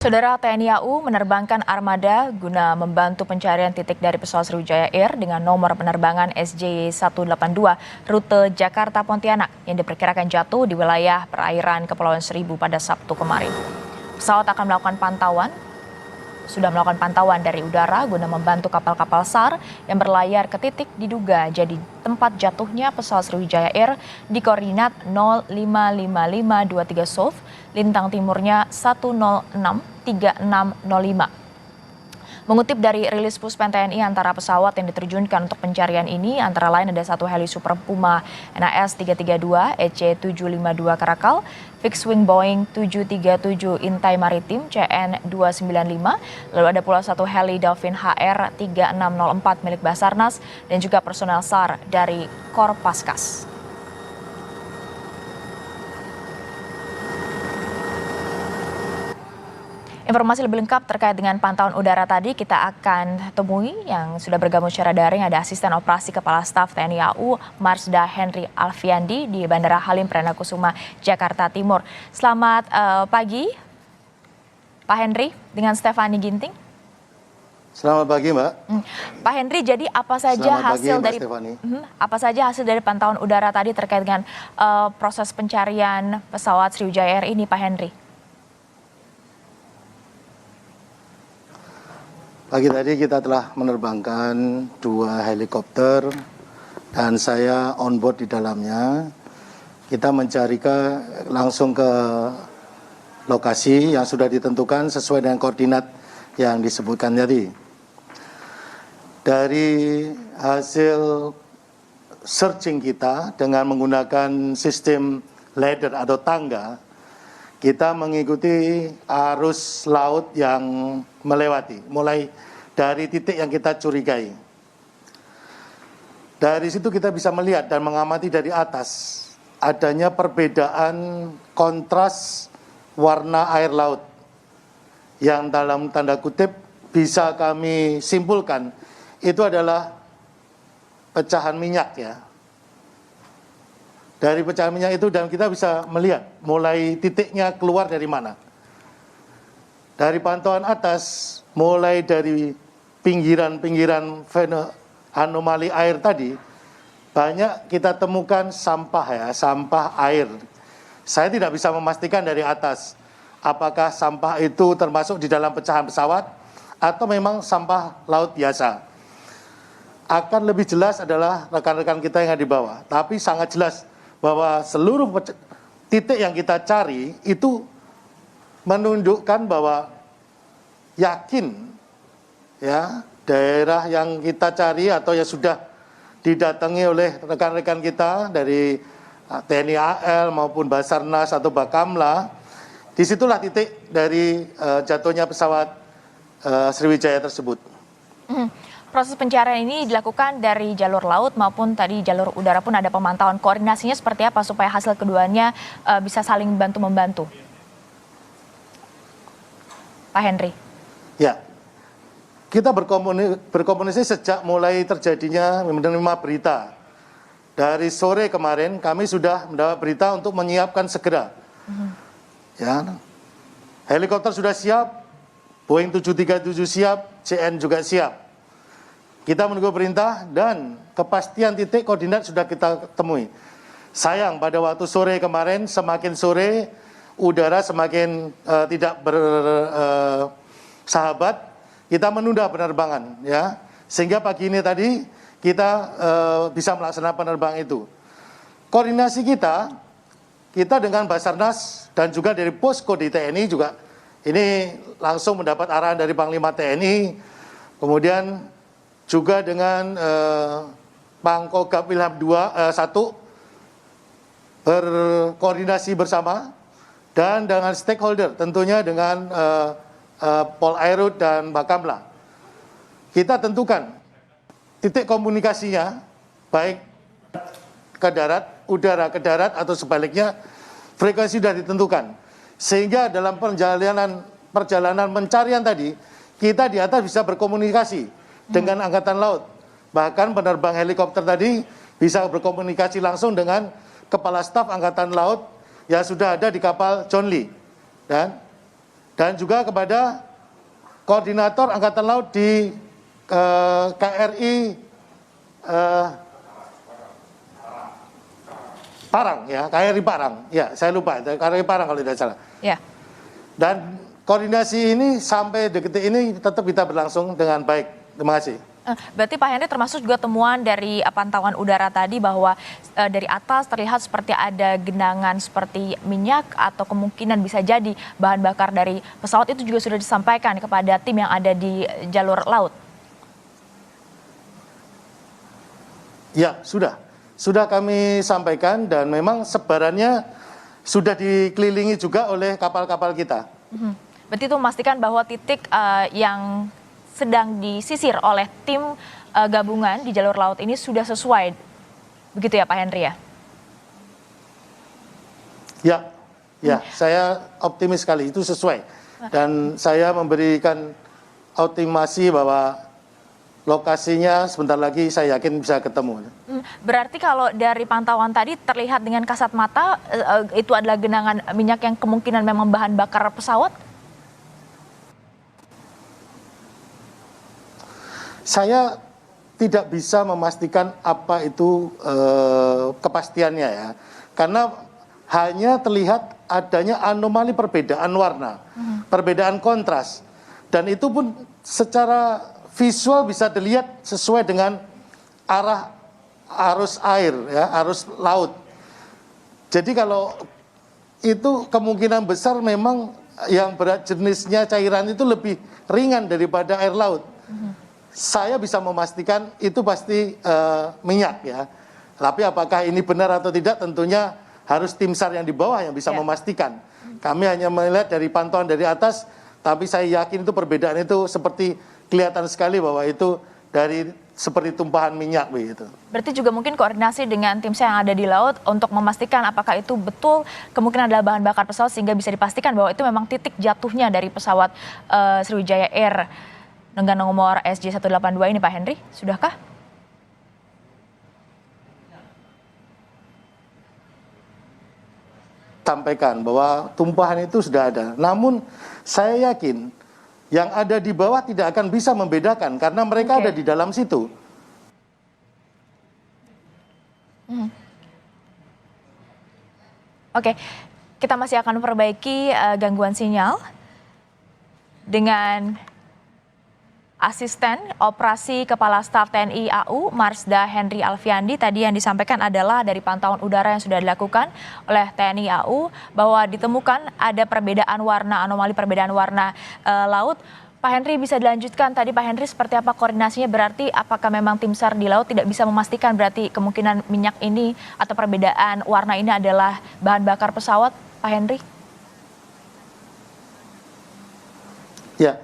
Saudara TNI AU menerbangkan armada guna membantu pencarian titik dari pesawat Sriwijaya Air dengan nomor penerbangan SJ182 rute Jakarta-Pontianak yang diperkirakan jatuh di wilayah perairan Kepulauan Seribu pada Sabtu kemarin. Pesawat akan sudah melakukan pantauan dari udara guna membantu kapal-kapal SAR yang berlayar ke titik diduga jadi tempat jatuhnya pesawat Sriwijaya Air di koordinat 055523 South, lintang timurnya 1063605. Mengutip dari rilis Puspen TNI, antara pesawat yang diterjunkan untuk pencarian ini antara lain ada satu heli Super Puma NAS 332 EC752 Karakal, fixed wing Boeing 737 Intai Maritim CN 295, lalu ada pula satu heli Dolphin HR 3604 milik Basarnas dan juga personel SAR dari Korpaskas. Informasi lebih lengkap terkait dengan pantauan udara tadi kita akan temui yang sudah bergabung secara daring, ada Asisten Operasi Kepala Staf TNI AU Marsda Henry Alfiandi di Bandara Halim Perdana Kusuma, Jakarta Timur. Selamat pagi Pak Henry dengan Stefani Ginting. Selamat pagi Mbak. Pak Henry, jadi apa saja hasil dari pantauan udara tadi terkait dengan proses pencarian pesawat Sriwijaya Air ini, Pak Henry? Pagi tadi kita telah menerbangkan 2 helikopter dan saya on board di dalamnya. Kita mencari langsung ke lokasi yang sudah ditentukan sesuai dengan koordinat yang disebutkan tadi. Dari hasil searching kita dengan menggunakan sistem ladder atau tangga, kita mengikuti arus laut yang melewati, mulai dari titik yang kita curigai. Dari situ kita bisa melihat dan mengamati dari atas adanya perbedaan kontras warna air laut yang dalam tanda kutip bisa kami simpulkan itu adalah pecahan minyak ya. Dari pecahan minyak itu dan kita bisa melihat mulai titiknya keluar dari mana. Dari pantauan atas, mulai dari pinggiran-pinggiran anomali air tadi, banyak kita temukan sampah air. Saya tidak bisa memastikan dari atas, apakah sampah itu termasuk di dalam pecahan pesawat, atau memang sampah laut biasa. Akan lebih jelas adalah rekan-rekan kita yang ada di bawah, tapi sangat jelas bahwa seluruh titik yang kita cari itu menunjukkan bahwa yakin ya daerah yang kita cari atau yang sudah didatangi oleh rekan-rekan kita dari TNI AL maupun Basarnas atau Bakamla, disitulah titik dari jatuhnya pesawat Sriwijaya tersebut. Proses pencarian ini dilakukan dari jalur laut maupun tadi jalur udara pun ada pemantauan. Koordinasinya seperti apa supaya hasil keduanya bisa saling bantu-membantu? Pak Henry. Ya, kita berkomunikasi sejak mulai terjadinya menerima berita. Dari sore kemarin kami sudah mendapat berita untuk menyiapkan segera. Ya, helikopter sudah siap, Boeing 737 siap, CN juga siap. Kita menunggu perintah dan kepastian titik koordinat sudah kita temui. Sayang pada waktu sore kemarin, semakin sore udara semakin tidak bersahabat, kita menunda penerbangan ya. Sehingga pagi ini tadi kita bisa melaksanakan penerbangan itu. Koordinasi kita dengan Basarnas dan juga dari posko di TNI juga ini langsung mendapat arahan dari Panglima TNI, kemudian juga dengan Pangkogap Wilham 1 berkoordinasi bersama dan dengan stakeholder tentunya dengan Polairut dan Bakamla. Kita tentukan titik komunikasinya baik ke darat, udara ke darat atau sebaliknya, frekuensi sudah ditentukan. Sehingga dalam perjalanan pencarian tadi kita di atas bisa berkomunikasi dengan Angkatan Laut. Bahkan penerbang helikopter tadi bisa berkomunikasi langsung dengan Kepala Staf Angkatan Laut yang sudah ada di kapal John Lee. dan juga kepada Koordinator Angkatan Laut di KRI Parang, ya, KRI Parang, ya, saya lupa, KRI Parang kalau tidak salah. Ya. Dan koordinasi ini sampai detik ini tetap kita berlangsung dengan baik. Terima kasih. Berarti Pak Henry termasuk juga temuan dari pantauan udara tadi bahwa dari atas terlihat seperti ada genangan seperti minyak atau kemungkinan bisa jadi bahan bakar dari pesawat, itu juga sudah disampaikan kepada tim yang ada di jalur laut? Ya, sudah kami sampaikan dan memang sebarannya sudah dikelilingi juga oleh kapal-kapal kita. Berarti itu memastikan bahwa titik yang sedang disisir oleh tim gabungan di jalur laut ini sudah sesuai, begitu ya Pak Henry ya? Ya, saya optimis sekali itu sesuai. Dan saya memberikan optimasi bahwa lokasinya sebentar lagi saya yakin bisa ketemu. Berarti kalau dari pantauan tadi terlihat dengan kasat mata itu adalah genangan minyak yang kemungkinan memang bahan bakar pesawat? Saya tidak bisa memastikan apa itu kepastiannya ya, karena hanya terlihat adanya anomali perbedaan warna, perbedaan kontras, dan itu pun secara visual bisa dilihat sesuai dengan arah arus air, ya, arus laut. Jadi kalau itu kemungkinan besar memang yang berat jenisnya cairan itu lebih ringan daripada air laut. Saya bisa memastikan itu pasti minyak ya. Tapi apakah ini benar atau tidak tentunya harus tim SAR yang di bawah yang bisa memastikan. Kami hanya melihat dari pantauan dari atas, tapi saya yakin itu perbedaan itu seperti kelihatan sekali bahwa itu dari seperti tumpahan minyak begitu. Berarti juga mungkin koordinasi dengan tim SAR yang ada di laut untuk memastikan apakah itu betul kemungkinan adalah bahan bakar pesawat sehingga bisa dipastikan bahwa itu memang titik jatuhnya dari pesawat Sriwijaya Air dengan nomor SJ182 ini Pak Henry, sudahkah? Sampaikan bahwa tumpahan itu sudah ada. Namun saya yakin yang ada di bawah tidak akan bisa membedakan karena mereka ada di dalam situ. Oke, kita masih akan perbaiki gangguan sinyal dengan Asisten Operasi Kepala Staf TNI AU Marsda Henry Alfiandi. Tadi yang disampaikan adalah dari pantauan udara yang sudah dilakukan oleh TNI AU bahwa ditemukan ada perbedaan warna, anomali perbedaan warna laut. Pak Henry, bisa dilanjutkan tadi Pak Henry seperti apa koordinasinya, berarti apakah memang tim SAR di laut tidak bisa memastikan berarti kemungkinan minyak ini atau perbedaan warna ini adalah bahan bakar pesawat Pak Henry? Ya.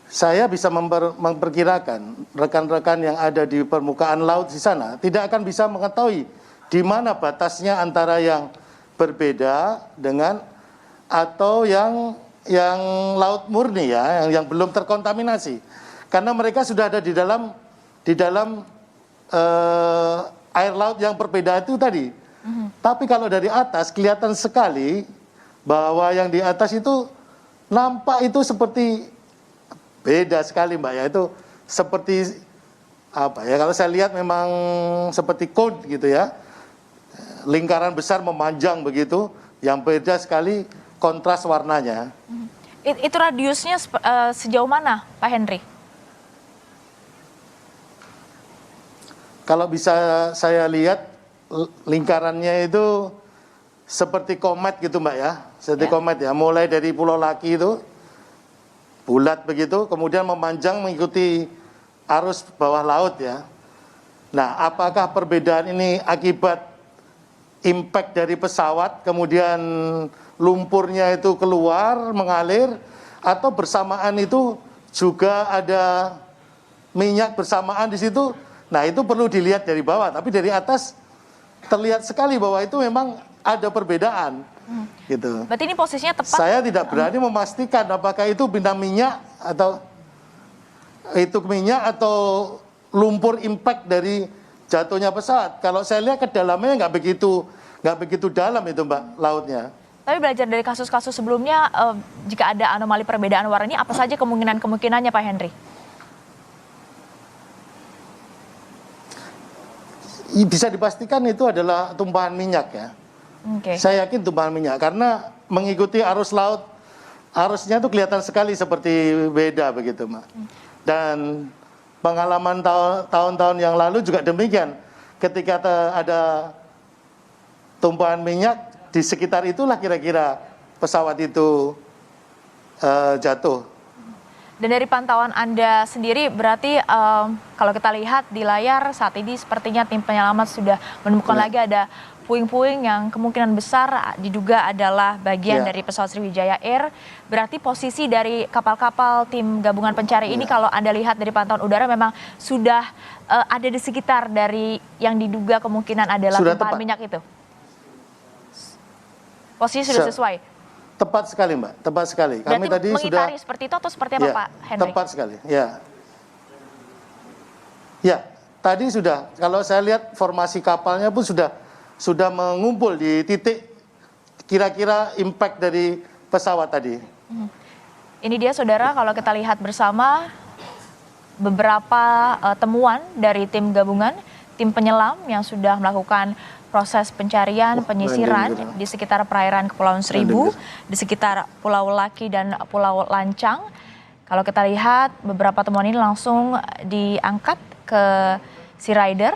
Saya bisa memperkirakan rekan-rekan yang ada di permukaan laut di sana tidak akan bisa mengetahui di mana batasnya antara yang berbeda dengan atau yang laut murni ya, yang belum terkontaminasi. Karena mereka sudah ada di dalam air laut yang berbeda itu tadi. Tapi kalau dari atas kelihatan sekali bahwa yang di atas itu nampak itu seperti beda sekali Mbak ya, itu seperti apa ya, kalau saya lihat memang seperti cone gitu ya, lingkaran besar memanjang begitu, yang beda sekali kontras warnanya. Itu radiusnya sejauh mana Pak Henry? Kalau bisa saya lihat lingkarannya itu seperti komet gitu Mbak ya, seperti komet ya, mulai dari Pulau Laki itu bulat begitu, kemudian memanjang mengikuti arus bawah laut ya. Nah, apakah perbedaan ini akibat impact dari pesawat, kemudian lumpurnya itu keluar, mengalir, atau bersamaan itu juga ada minyak bersamaan di situ? Nah, itu perlu dilihat dari bawah, tapi dari atas terlihat sekali bahwa itu memang ada perbedaan. Gitu. Berarti ini posisinya tepat. Saya tidak berani memastikan apakah itu bintang minyak atau itu minyak atau lumpur impact dari jatuhnya pesawat. Kalau saya lihat ke dalamnya nggak begitu dalam itu Mbak lautnya. Tapi belajar dari kasus-kasus sebelumnya, jika ada anomali perbedaan warna ini, apa saja kemungkinannya Pak Henry? Bisa dipastikan itu adalah tumpahan minyak ya. Oke. Saya yakin tumpahan minyak karena mengikuti arus laut, arusnya tuh kelihatan sekali seperti beda begitu, Mbak. Dan pengalaman tahun-tahun yang lalu juga demikian. Ketika ada tumpahan minyak di sekitar itulah kira-kira pesawat itu jatuh. Dan dari pantauan Anda sendiri berarti kalau kita lihat di layar saat ini sepertinya tim penyelamat sudah menemukan lagi ada puing-puing yang kemungkinan besar diduga adalah bagian dari pesawat Sriwijaya Air. Berarti posisi dari kapal-kapal tim gabungan pencari ini kalau Anda lihat dari pantauan udara memang sudah ada di sekitar dari yang diduga kemungkinan adalah tumpahan minyak itu. Posisi sudah sesuai. Tepat sekali, Mbak. Tepat sekali. Kami tadi sudah seperti itu atau seperti apa, Pak Henry? Tepat sekali. Ya. Ya, tadi sudah. Kalau saya lihat formasi kapalnya pun sudah mengumpul di titik kira-kira impact dari pesawat tadi. Ini dia saudara, kalau kita lihat bersama beberapa temuan dari tim gabungan, tim penyelam yang sudah melakukan proses pencarian, penyisiran di sekitar perairan Kepulauan Seribu, di sekitar Pulau Laki dan Pulau Lancang. Kalau kita lihat beberapa temuan ini langsung diangkat ke Sea Rider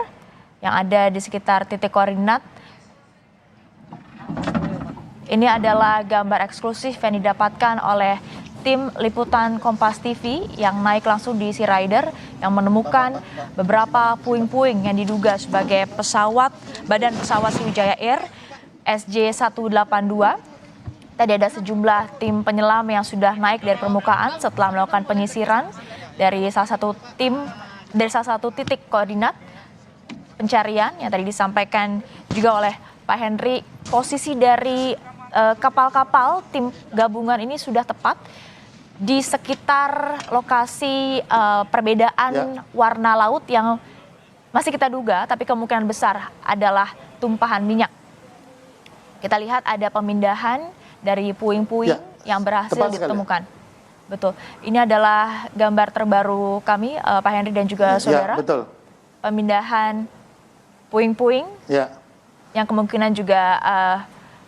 yang ada di sekitar titik koordinat. Ini adalah gambar eksklusif yang didapatkan oleh tim liputan Kompas TV yang naik langsung di Sea Rider yang menemukan beberapa puing-puing yang diduga sebagai badan pesawat Sriwijaya Air SJ182. Tadi ada sejumlah tim penyelam yang sudah naik dari permukaan setelah melakukan penyisiran dari salah satu titik koordinat pencarian yang tadi disampaikan juga oleh Pak Henry. Posisi dari kapal-kapal tim gabungan ini sudah tepat di sekitar lokasi perbedaan warna laut yang masih kita duga, tapi kemungkinan besar adalah tumpahan minyak. Kita lihat ada pemindahan dari puing-puing yang berhasil ditemukan. Betul. Ini adalah gambar terbaru kami, Pak Henry dan juga saudara. Betul. Pemindahan puing-puing yang kemungkinan juga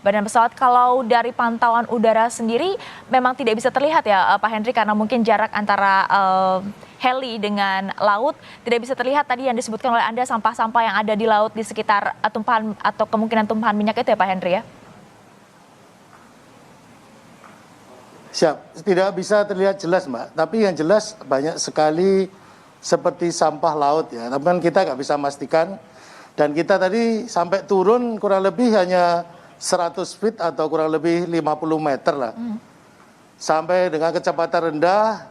badan pesawat. Kalau dari pantauan udara sendiri memang tidak bisa terlihat ya Pak Henry karena mungkin jarak antara heli dengan laut tidak bisa terlihat tadi yang disebutkan oleh Anda sampah-sampah yang ada di laut di sekitar tumpahan atau kemungkinan tumpahan minyak itu ya Pak Henry ya? Siap, tidak bisa terlihat jelas Mbak, tapi yang jelas banyak sekali seperti sampah laut ya, tapi kan kita nggak bisa memastikan dan kita tadi sampai turun kurang lebih hanya 100 feet atau kurang lebih 50 meter lah. Sampai dengan kecepatan rendah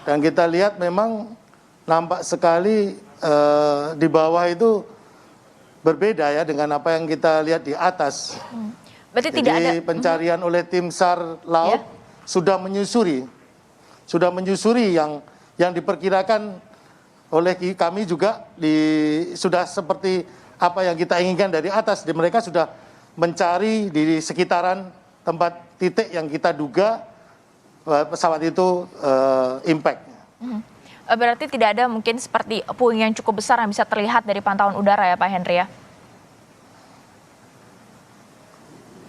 dan kita lihat memang nampak sekali di bawah itu berbeda ya dengan apa yang kita lihat di atas. Berarti jadi tidak ada pencarian oleh tim SAR laut sudah menyusuri yang diperkirakan oleh kami juga sudah seperti apa yang kita inginkan dari atas. Mereka sudah mencari di sekitaran tempat titik yang kita duga pesawat itu impact. Berarti tidak ada mungkin seperti puing yang cukup besar yang bisa terlihat dari pantauan udara ya Pak Henry ya?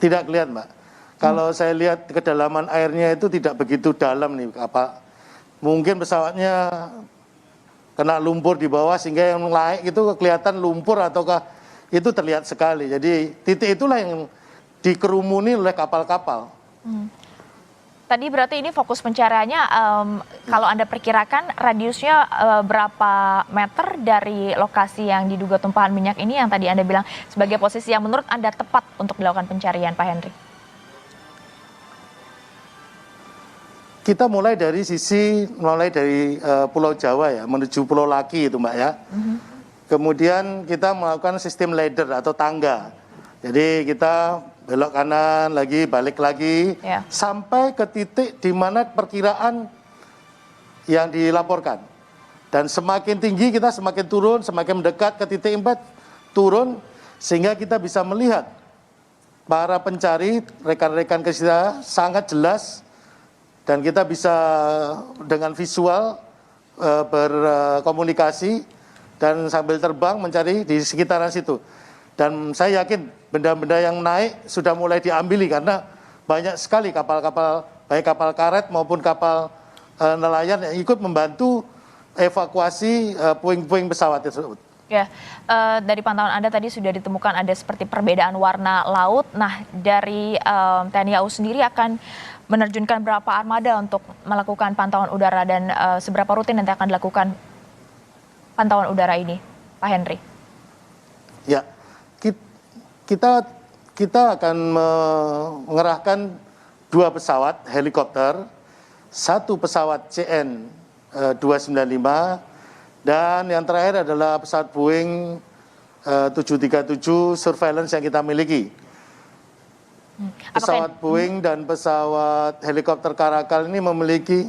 Tidak kelihatan Mbak. Kalau saya lihat kedalaman airnya itu tidak begitu dalam nih kapal. Mungkin pesawatnya kena lumpur di bawah sehingga yang naik itu kelihatan lumpur ataukah itu terlihat sekali. Jadi titik itulah yang dikerumuni oleh kapal-kapal. Tadi berarti ini fokus pencariannya kalau Anda perkirakan radiusnya berapa meter dari lokasi yang diduga tumpahan minyak ini yang tadi Anda bilang sebagai posisi yang menurut Anda tepat untuk dilakukan pencarian Pak Henry? Kita mulai dari Pulau Jawa ya menuju Pulau Laki itu Mbak ya. Kemudian kita melakukan sistem ladder atau tangga. Jadi kita belok kanan lagi, balik lagi, sampai ke titik di mana perkiraan yang dilaporkan. Dan semakin tinggi kita semakin turun, semakin mendekat ke titik impact, turun, sehingga kita bisa melihat para pencari, rekan-rekan kita sangat jelas dan kita bisa dengan visual berkomunikasi dan sambil terbang mencari di sekitaran situ. Dan saya yakin benda-benda yang naik sudah mulai diambili karena banyak sekali kapal-kapal, baik kapal karet maupun kapal nelayan yang ikut membantu evakuasi puing-puing pesawat tersebut. Ya, dari pantauan Anda tadi sudah ditemukan ada seperti perbedaan warna laut. Nah, dari TNI AU sendiri akan menerjunkan berapa armada untuk melakukan pantauan udara dan seberapa rutin nanti akan dilakukan pantauan udara ini, Pak Henry? Ya, kita akan mengerahkan 2 pesawat helikopter, 1 pesawat CN 295, dan yang terakhir adalah pesawat Boeing 737 surveillance yang kita miliki. Pesawat Boeing dan pesawat helikopter Caracal ini memiliki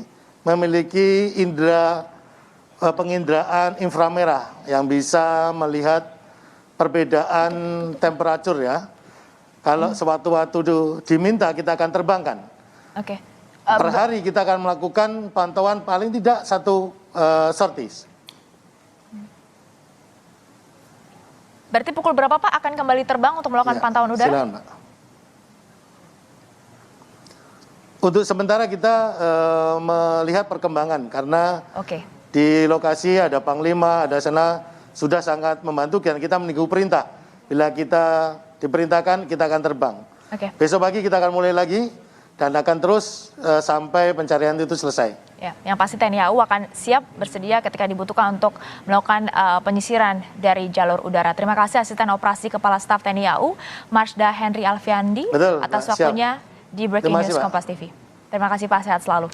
penginderaan inframerah yang bisa melihat perbedaan temperatur ya. Kalau sewaktu-waktu diminta kita akan terbangkan. Oke. Per hari kita akan melakukan pantauan paling tidak 1 sorties. Berarti pukul berapa Pak akan kembali terbang untuk melakukan pantauan udara? Silakan, Pak. Untuk sementara kita melihat perkembangan karena di lokasi ada Panglima, ada sana sudah sangat membantu dan kita menunggu perintah. Bila kita diperintahkan kita akan terbang. Besok pagi kita akan mulai lagi dan akan terus sampai pencarian itu selesai. Ya, yang pasti TNI AU akan siap bersedia ketika dibutuhkan untuk melakukan penyisiran dari jalur udara. Terima kasih Asisten Operasi Kepala Staf TNI AU, Marsda Henry Alfiandi, atas waktunya di Breaking News Kompas TV. Terima kasih Pak, sehat selalu.